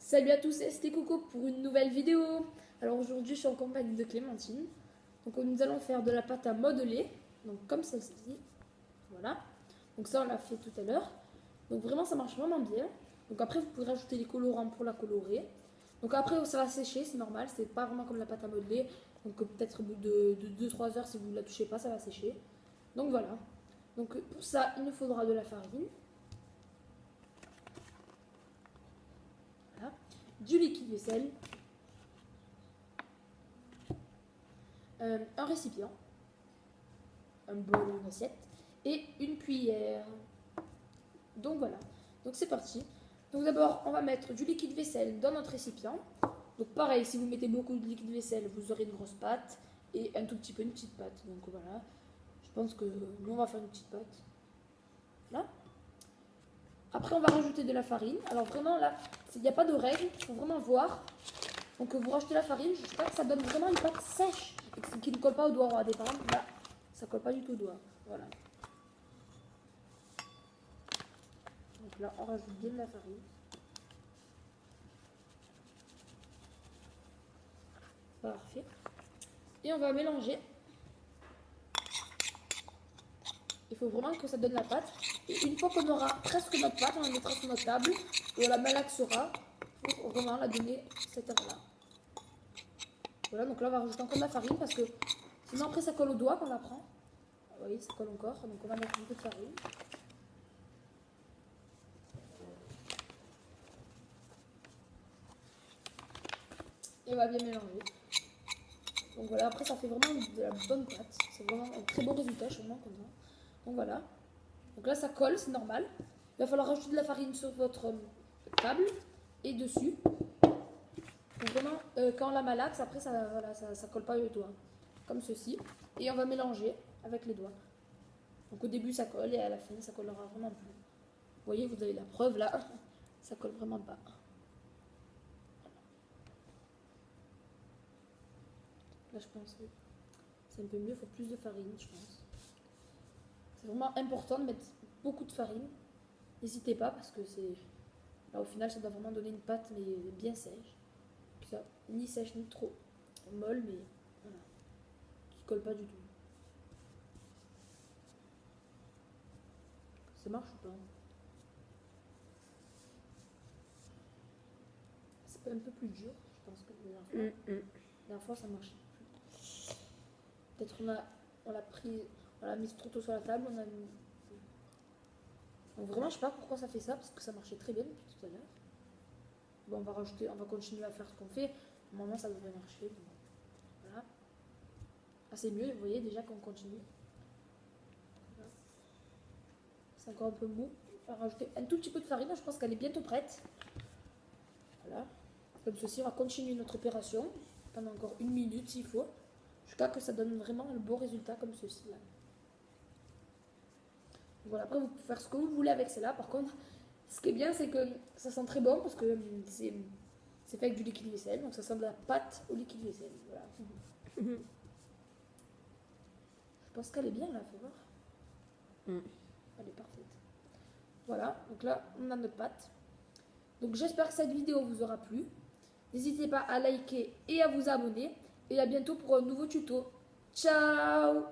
Salut à tous, c'était Coco pour une nouvelle vidéo. Alors aujourd'hui je suis en compagnie de Clémentine. Donc nous allons faire de la pâte à modeler, donc comme celle-ci. Voilà. Donc ça on l'a fait tout à l'heure. Donc vraiment ça marche vraiment bien. Donc après vous pouvez rajouter des colorants pour la colorer. Donc après ça va sécher, c'est normal, c'est pas vraiment comme la pâte à modeler. Donc peut-être au bout de 2-3 heures si vous ne la touchez pas ça va sécher. Donc voilà. Donc pour ça il nous faudra de la farine. Voilà. Du liquide vaisselle. Un récipient, un bol ou une assiette et une cuillère. Donc voilà, donc c'est parti. Donc d'abord on va mettre du liquide vaisselle dans notre récipient. Donc pareil, si vous mettez beaucoup de liquide vaisselle vous aurez une grosse pâte et un tout petit peu une petite pâte. Donc voilà, je pense que nous on va faire une petite pâte. Là. Après on va rajouter de la farine. Alors vraiment là, il n'y a pas de règle, il faut vraiment voir. Donc vous rajoutez la farine jusqu'à ce que ça donne vraiment une pâte sèche et qui ne colle pas au doigt. Regardez, par exemple, là, ça colle pas du tout au doigt. Voilà. Donc là, on rajoute bien de la farine. Parfait. Et on va mélanger. Il faut vraiment que ça donne la pâte. Et une fois qu'on aura presque notre pâte, on la mettra sur notre table et on la malaxera pour vraiment la donner cette heure-là. Voilà, donc là on va rajouter encore de la farine parce que sinon après ça colle au doigt quand on la prend. Vous voyez, ça colle encore, donc on va mettre un peu de farine. Et on va bien mélanger. Donc voilà, après ça fait vraiment de la bonne pâte. C'est vraiment un très beau résultat, je suis vraiment content. Donc voilà. Donc là ça colle, c'est normal. Il va falloir rajouter de la farine sur votre table et dessus. Donc vraiment, quand on la malaxe, après ça, voilà, ça colle pas au doigt. Comme ceci. Et on va mélanger avec les doigts. Donc au début ça colle et à la fin ça collera vraiment plus. Vous voyez, vous avez la preuve là. Ça colle vraiment pas. Là je pense que c'est un peu mieux, il faut plus de farine je pense. C'est vraiment important de mettre beaucoup de farine. N'hésitez pas parce que c'est... Là au final ça doit vraiment donner une pâte mais bien sèche. Ça, ni sèche ni trop molle mais voilà. Qui colle pas du tout. Ça marche ou pas? C'est un peu plus dur je pense que la dernière fois. La dernière fois ça marchait plus. Peut-être on l'a mise trop tôt sur la table, on a mis... Donc vraiment je sais pas pourquoi ça fait ça, parce que ça marchait très bien depuis tout à l'heure. Bon on va continuer à faire ce qu'on fait. Normalement ça devrait marcher. Donc, voilà. Ah c'est mieux, vous voyez déjà qu'on continue. Voilà. C'est encore un peu mou. On va rajouter un tout petit peu de farine, je pense qu'elle est bientôt prête. Voilà. Comme ceci, on va continuer notre opération pendant encore 1 minute s'il faut. Jusqu'à ce que ça donne vraiment le beau résultat comme ceci là. Voilà, après vous pouvez faire ce que vous voulez avec celle-là. Par contre, ce qui est bien, c'est que ça sent très bon parce que c'est fait avec du liquide vaisselle. Donc ça sent de la pâte au liquide vaisselle. Voilà. Je pense qu'elle est bien là, faut voir. Elle est parfaite. Voilà, donc là, on a notre pâte. Donc j'espère que cette vidéo vous aura plu. N'hésitez pas à liker et à vous abonner. Et à bientôt pour un nouveau tuto. Ciao!